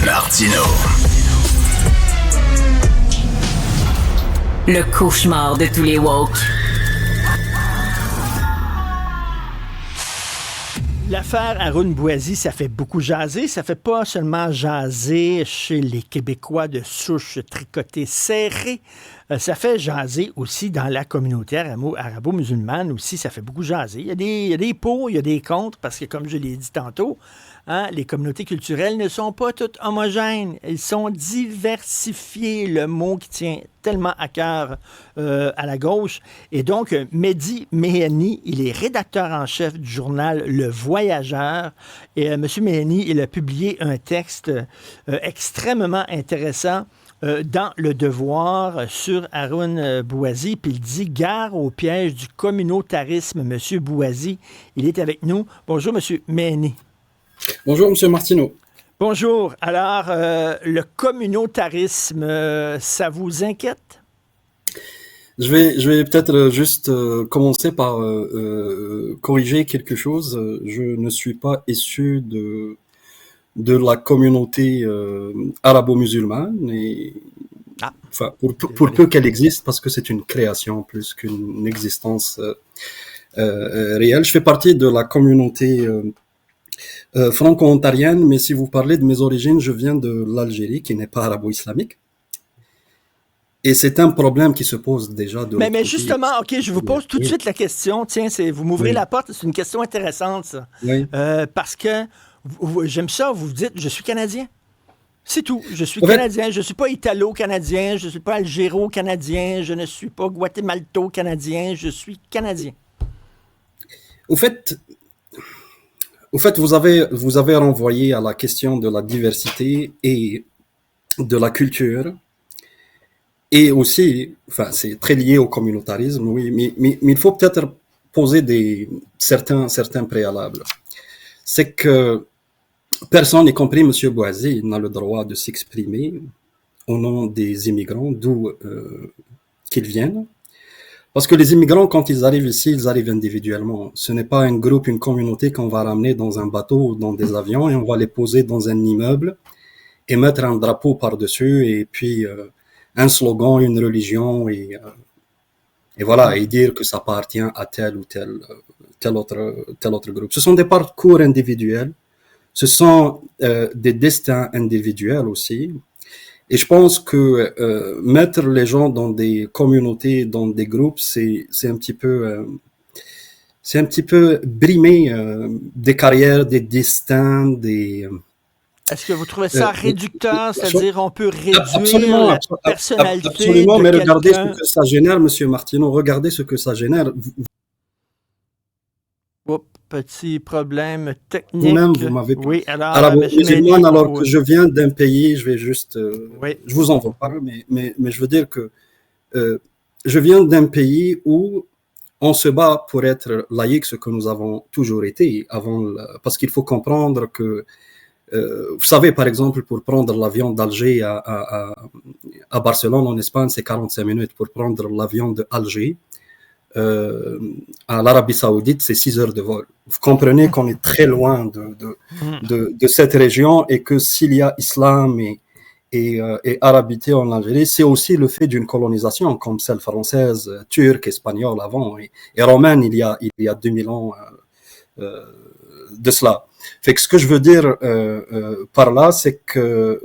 Martino. Le cauchemar de tous les woke. L'affaire Haroun Bouazi, ça fait beaucoup jaser. Ça fait pas seulement jaser chez les Québécois de souche tricotée serrée. Ça fait jaser aussi dans la communauté arabo-musulmane aussi. Ça fait beaucoup jaser. Il y a des pour, il y a des contre, parce que comme je l'ai dit tantôt, les communautés culturelles ne sont pas toutes homogènes. Elles sont diversifiées, le mot qui tient tellement à cœur à la gauche. Et donc, Mehdi Méheni, il est rédacteur en chef du journal Le Voyageur. Et M. Méheni, il a publié un texte extrêmement intéressant dans Le Devoir sur Haroun Bouazi. Puis il dit « Gare au piège du communautarisme, M. Bouazi ». Il est avec nous. Bonjour, M. Méheni. Bonjour, M. Martineau. Bonjour. Alors, le communautarisme, ça vous inquiète? Je vais peut-être juste commencer par corriger quelque chose. Je ne suis pas issu de la communauté arabo-musulmane, et enfin, pour peu qu'elle existe, parce que c'est une création plus qu'une existence réelle. Je fais partie de la communauté franco-ontarienne, mais si vous parlez de mes origines, je viens de l'Algérie, qui n'est pas arabo-islamique. Et c'est un problème qui se pose déjà de Mais justement, OK, je vous pose tout de suite la question. Tiens, vous m'ouvrez la porte, c'est une question intéressante, ça. Oui. Parce que j'aime ça, vous dites, je suis Canadien. C'est tout. Je suis Canadien. Je ne suis pas Italo-Canadien. Je ne suis pas Algéro-Canadien. Je ne suis pas Guatémalto-Canadien. Je suis Canadien. Au fait, vous avez renvoyé à la question de la diversité et de la culture. Et aussi, enfin, c'est très lié au communautarisme, oui, mais il faut peut-être poser certains préalables. C'est que personne, y compris M. Bouazi, n'a le droit de s'exprimer au nom des immigrants, d'où qu'ils viennent. Parce que les immigrants, quand ils arrivent ici, ils arrivent individuellement. Ce n'est pas un groupe, une communauté qu'on va ramener dans un bateau ou dans des avions et on va les poser dans un immeuble et mettre un drapeau par-dessus et puis un slogan, une religion et voilà, et dire que ça appartient à tel ou tel autre groupe. Ce sont des parcours individuels. Ce sont des destins individuels aussi. Et je pense que mettre les gens dans des communautés, dans des groupes, c'est un petit peu brimer des carrières, des destins, des... Est-ce que vous trouvez ça réducteur, c'est-à-dire on peut réduire absolument, la personnalité absolument, de mais regardez quelqu'un? ce que ça génère, Monsieur Martineau, regardez ce que ça génère. Petit problème technique. Vous-même, vous m'avez... Oui, alors arabo-musulmane, alors que je viens d'un pays, je vais juste... oui. Je vous en veux pas, mais je veux dire que je viens d'un pays où on se bat pour être laïque, ce que nous avons toujours été, parce qu'il faut comprendre que vous savez, par exemple, pour prendre l'avion d'Alger à Barcelone, en Espagne, c'est 45 minutes. Pour prendre l'avion de Alger à l'Arabie Saoudite, c'est 6 heures de vol. Vous comprenez qu'on est très loin de cette région et que s'il y a islam et arabité en Algérie, c'est aussi le fait d'une colonisation comme celle française, turque, espagnole avant et romaine il y a 2000 ans de cela. Fait que ce que je veux dire par là, c'est que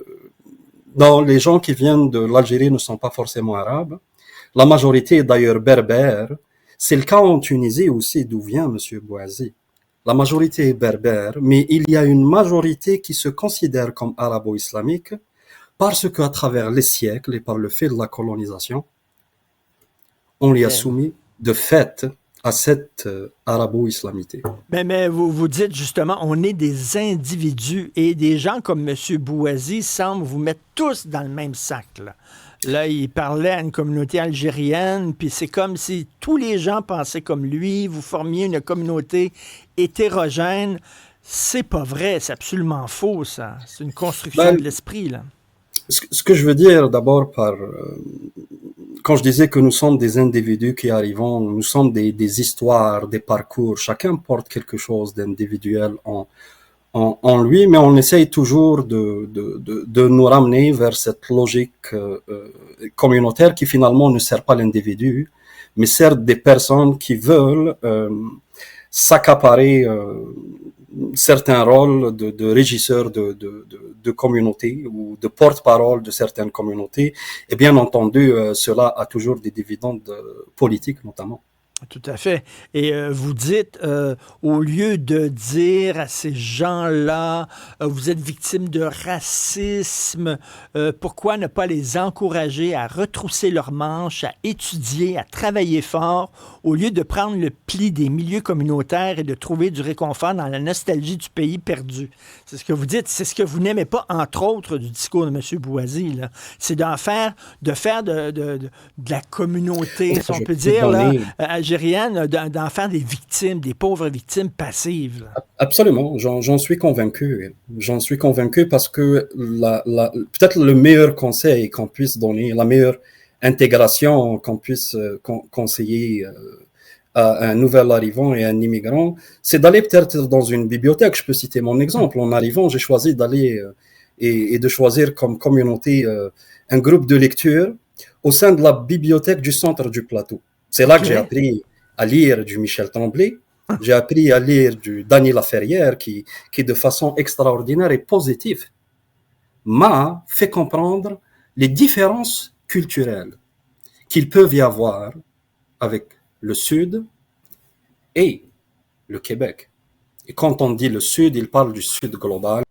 les gens qui viennent de l'Algérie ne sont pas forcément arabes. La majorité est d'ailleurs berbère. C'est le cas en Tunisie aussi, d'où vient M. Bouazi. La majorité est berbère, mais il y a une majorité qui se considère comme arabo-islamique parce qu'à travers les siècles et par le fait de la colonisation, on les a soumis de fait à cette arabo-islamité. Mais vous dites justement, on est des individus et des gens comme M. Bouazi semblent vous mettre tous dans le même sac. Là, il parlait à une communauté algérienne, puis c'est comme si tous les gens pensaient comme lui, vous formiez une communauté hétérogène. C'est pas vrai, c'est absolument faux, ça. C'est une construction de l'esprit, là. Ce que je veux dire d'abord quand je disais que nous sommes des individus qui arrivons, nous sommes des histoires, des parcours, chacun porte quelque chose d'individuel en lui, mais on essaye toujours de nous ramener vers cette logique communautaire qui finalement ne sert pas l'individu, mais sert des personnes qui veulent s'accaparer certains rôles de régisseurs de communautés ou de porte-parole de certaines communautés. Et bien entendu, cela a toujours des dividendes politiques notamment. Tout à fait. Et vous dites, au lieu de dire à ces gens-là, vous êtes victimes de racisme, pourquoi ne pas les encourager à retrousser leurs manches, à étudier, à travailler fort, au lieu de prendre le pli des milieux communautaires et de trouver du réconfort dans la nostalgie du pays perdu. C'est ce que vous dites, c'est ce que vous n'aimez pas, entre autres, du discours de M. Boisy, là. C'est de faire de la communauté, si on peut dire, là, algérienne, d'en faire des victimes, des pauvres victimes passives. Absolument, j'en suis convaincu. J'en suis convaincu parce que peut-être le meilleur conseil qu'on puisse donner, la meilleure intégration qu'on puisse conseiller à un nouvel arrivant et à un immigrant, c'est d'aller peut-être dans une bibliothèque. Je peux citer mon exemple. En arrivant, j'ai choisi d'aller et de choisir comme communauté un groupe de lecture au sein de la bibliothèque du centre du plateau. C'est là que j'ai appris à lire du Michel Tremblay, j'ai appris à lire du Dany Laferrière qui de façon extraordinaire et positive m'a fait comprendre les différences culturelles qu'il peut y avoir avec le Sud et le Québec. Et quand on dit le Sud, il parle du Sud global.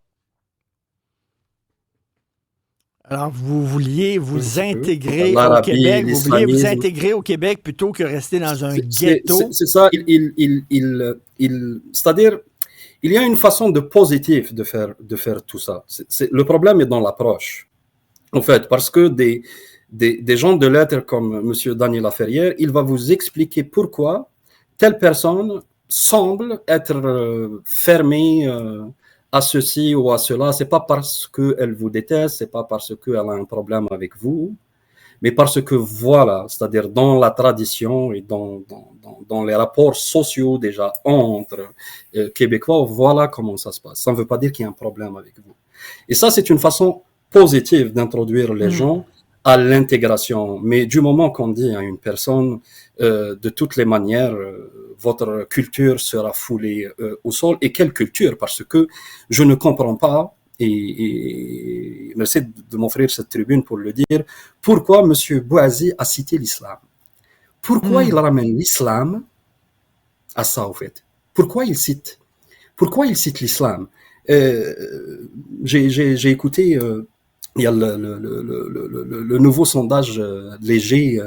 Alors, vous vouliez vous intégrer au Québec, vous vouliez vous intégrer au Québec plutôt que rester dans un ghetto. C'est ça, c'est-à-dire, il y a une façon de positive de faire tout ça. Le problème est dans l'approche, en fait, parce que des gens de lettres comme M. Dany Laferrière, il va vous expliquer pourquoi telle personne semble être fermée à ceci ou à cela. C'est pas parce qu'elle vous déteste, c'est pas parce qu'elle a un problème avec vous, mais parce que voilà, c'est-à-dire dans la tradition et dans les rapports sociaux déjà entre Québécois, voilà comment ça se passe. Ça ne veut pas dire qu'il y a un problème avec vous. Et ça, c'est une façon positive d'introduire les gens à l'intégration. Mais du moment qu'on dit à une personne, de toutes les manières, votre culture sera foulée au sol. Et quelle culture? Parce que je ne comprends pas, et merci de m'offrir cette tribune pour le dire, pourquoi M. Boisy a cité l'islam. Pourquoi il ramène l'islam à ça, au fait? Pourquoi il cite l'islam? J'ai écouté... il y a le nouveau sondage léger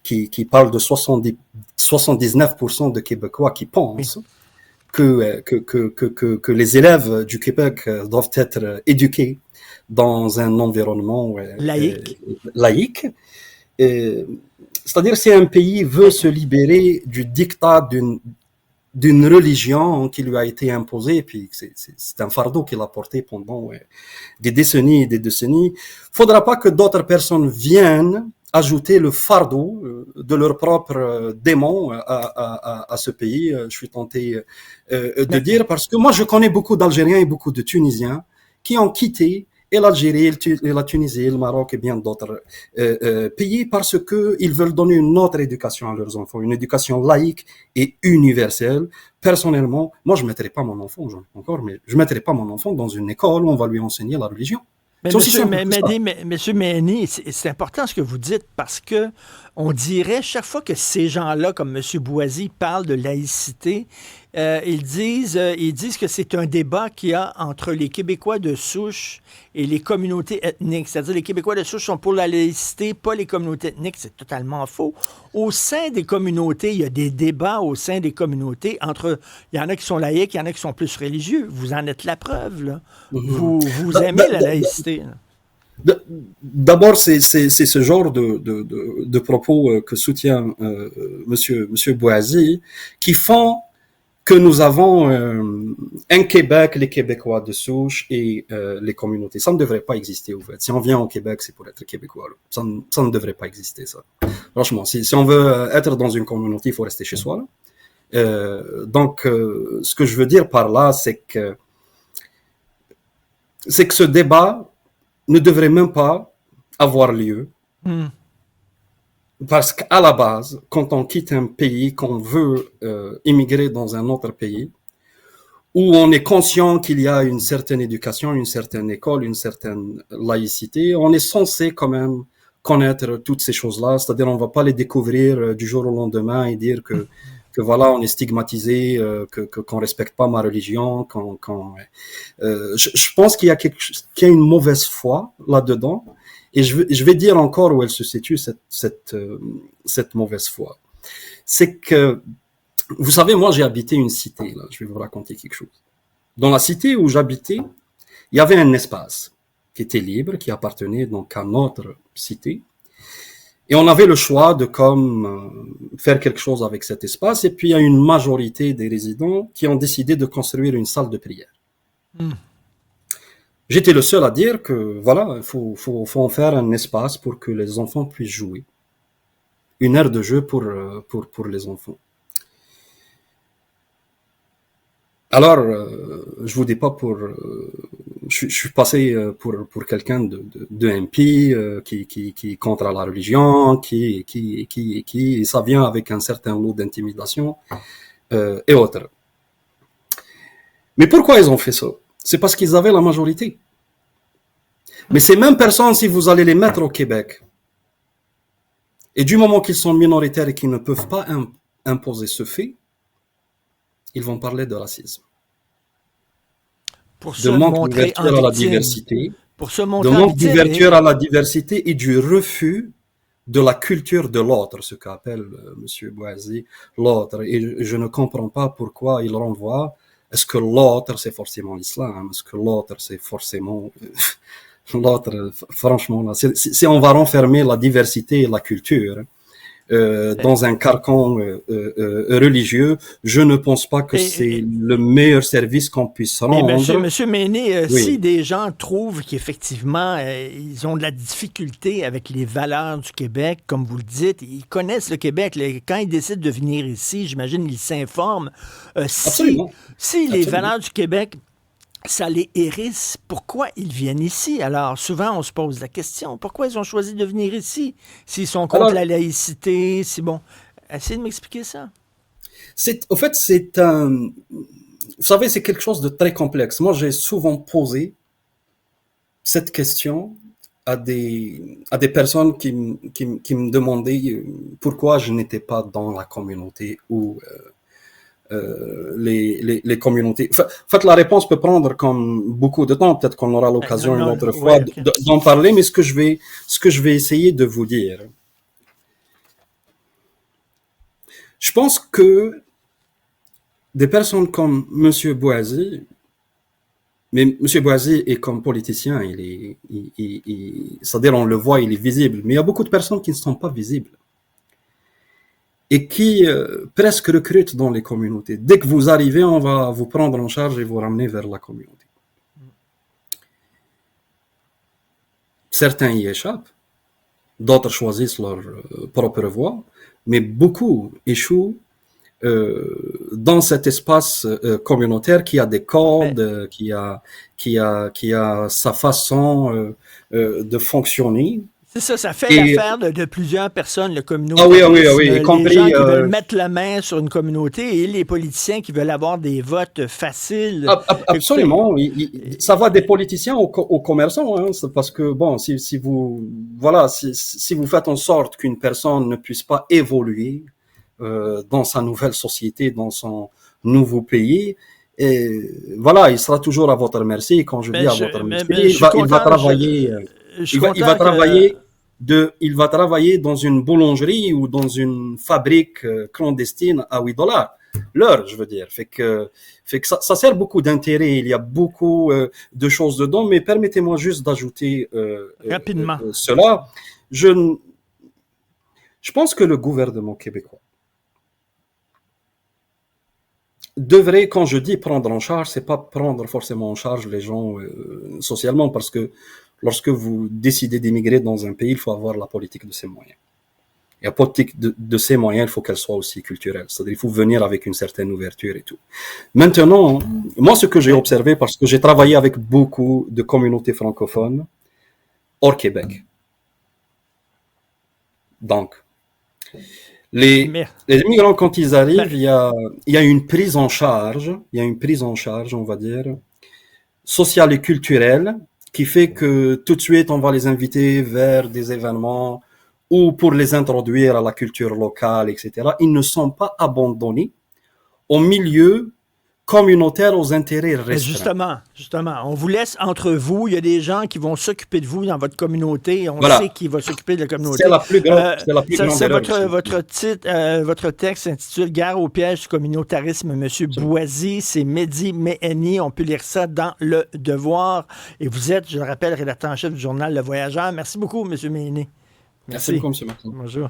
qui parle de 79% de Québécois qui pensent que les élèves du Québec doivent être éduqués dans un environnement laïque. C'est-à-dire si un pays veut se libérer du diktat d'une religion qui lui a été imposée, puis c'est un fardeau qu'il a porté pendant des décennies et des décennies. Faudra pas que d'autres personnes viennent ajouter le fardeau de leur propre démon à ce pays. Je suis tenté de dire, parce que moi je connais beaucoup d'Algériens et beaucoup de Tunisiens qui ont quitté et l'Algérie, et la Tunisie, le Maroc et bien d'autres pays parce que ils veulent donner une autre éducation à leurs enfants, une éducation laïque et universelle. Personnellement, moi je mettrais pas mon enfant, mais je mettrais pas mon enfant dans une école où on va lui enseigner la religion. Mais Monsieur Mény, c'est important ce que vous dites parce que on dirait chaque fois que ces gens-là, comme M. Boisy, parlent de laïcité, ils disent que c'est un débat qu'il y a entre les Québécois de souche et les communautés ethniques. C'est-à-dire les Québécois de souche sont pour la laïcité, pas les communautés ethniques. C'est totalement faux. Au sein des communautés, il y a des débats au sein des communautés entre... Il y en a qui sont laïcs, il y en a qui sont plus religieux. Vous en êtes la preuve, là. Vous aimez la laïcité, là. D'abord, c'est ce genre de propos que soutient Monsieur Boisy qui font que nous avons un Québec, les Québécois de souche et les communautés. Ça ne devrait pas exister, en fait. Si on vient au Québec, c'est pour être Québécois. Ça ne devrait pas exister, ça. Franchement, si on veut être dans une communauté, il faut rester chez soi. Donc, ce que je veux dire par là, c'est que c'est que ce débat ne devrait même pas avoir lieu. Parce qu'à la base, quand on quitte un pays, qu'on veut immigrer dans un autre pays, où on est conscient qu'il y a une certaine éducation, une certaine école, une certaine laïcité, on est censé quand même connaître toutes ces choses-là, c'est-à-dire on ne va pas les découvrir du jour au lendemain et dire que voilà, on est stigmatisé, qu'on respecte pas ma religion, je pense qu'il y a qu'il y a une mauvaise foi là-dedans, et je vais dire encore où elle se situe cette mauvaise foi. C'est que vous savez, moi, j'ai habité une cité, là. Je vais vous raconter quelque chose. Dans la cité où j'habitais, il y avait un espace qui était libre, qui appartenait donc à notre cité. Et on avait le choix de faire quelque chose avec cet espace. Et puis, il y a une majorité des résidents qui ont décidé de construire une salle de prière. J'étais le seul à dire que, voilà, il faut en faire un espace pour que les enfants puissent jouer. Une aire de jeu pour les enfants. Alors, je vous dis pas je suis passé pour quelqu'un de MP qui est contre la religion, et ça vient avec un certain lot d'intimidation et autres. Mais pourquoi ils ont fait ça? C'est parce qu'ils avaient la majorité. Mais ces mêmes personnes, si vous allez les mettre au Québec, et du moment qu'ils sont minoritaires et qu'ils ne peuvent pas imposer ce fait, ils vont parler de racisme. Pour de se manque montrer d'ouverture en à la victime. diversité, Pour se de montrer en manque victime. d'ouverture à la diversité et du refus de la culture de l'autre, ce qu'appelle M. Boisy l'autre. Et je ne comprends pas pourquoi il renvoie. Est-ce que l'autre, c'est forcément l'islam? Est-ce que l'autre, c'est forcément... l'autre, franchement, là, si on va renfermer la diversité et la culture dans un carcan religieux, je ne pense pas que c'est le meilleur service qu'on puisse rendre. Monsieur Méné, Oui. si des gens trouvent qu'effectivement, ils ont de la difficulté avec les valeurs du Québec, comme vous le dites, ils connaissent le Québec. Quand ils décident de venir ici, j'imagine ils s'informent. Si les valeurs du Québec, ça les hérisse, pourquoi ils viennent ici? Alors, souvent, on se pose la question, pourquoi ils ont choisi de venir ici? S'ils sont contre la laïcité, si bon... Essayez de m'expliquer ça. Au fait, vous savez, c'est quelque chose de très complexe. Moi, j'ai souvent posé cette question à des personnes qui me demandaient pourquoi je n'étais pas dans la communauté ou les communautés. En fait, la réponse peut prendre comme beaucoup de temps. Peut-être qu'on aura l'occasion une autre fois d'en parler, mais ce que je vais essayer de vous dire, je pense que des personnes comme M. Boisy, mais M. Boisy est comme politicien, c'est-à-dire on le voit, il est visible, mais il y a beaucoup de personnes qui ne sont pas visibles et qui presque recrutent dans les communautés. Dès que vous arrivez, on va vous prendre en charge et vous ramener vers la communauté. Certains y échappent, d'autres choisissent leur propre voie, mais beaucoup échouent dans cet espace communautaire qui a des codes, qui a sa façon de fonctionner. C'est ça, ça fait l'affaire de plusieurs personnes, le communautarisme. Oui, y compris, les gens qui veulent mettre la main sur une communauté et les politiciens qui veulent avoir des votes faciles. Absolument. Ça va des politiciens aux commerçants, hein, parce que bon, si vous faites en sorte qu'une personne ne puisse pas évoluer dans sa nouvelle société, dans son nouveau pays, et voilà, il sera toujours à votre merci. Et quand je dis à votre merci, il va travailler. Il va travailler dans une boulangerie ou dans une fabrique clandestine à $8 l'heure, je veux dire. Fait que ça sert beaucoup d'intérêt. Il y a beaucoup de choses dedans, mais permettez-moi juste d'ajouter rapidement cela. Je pense que le gouvernement québécois devrait, quand je dis prendre en charge, c'est pas prendre forcément en charge les gens socialement, parce que lorsque vous décidez d'émigrer dans un pays, il faut avoir la politique de ses moyens. Et la politique de ces moyens, il faut qu'elle soit aussi culturelle. C'est-à-dire, il faut venir avec une certaine ouverture et tout. Maintenant, moi, ce que j'ai observé, parce que j'ai travaillé avec beaucoup de communautés francophones hors Québec. Donc, les migrants, quand ils arrivent, il y a une prise en charge, on va dire, sociale et culturelle, qui fait que tout de suite, on va les inviter vers des événements ou pour les introduire à la culture locale, etc. Ils ne sont pas abandonnés au milieu communautaire aux intérêts restreints. Justement, on vous laisse entre vous. Il y a des gens qui vont s'occuper de vous dans votre communauté. On Voilà. sait qui va s'occuper de la communauté. C'est la plus grande erreur. Votre texte s'intitule « Guerre au piège du communautarisme », M. Boisy. C'est Mehdi Meheni. On peut lire ça dans Le Devoir. Et vous êtes, je le rappelle, rédacteur en chef du journal Le Voyageur. Merci beaucoup, M. Meheni. Merci beaucoup, M. Martin. Bonjour.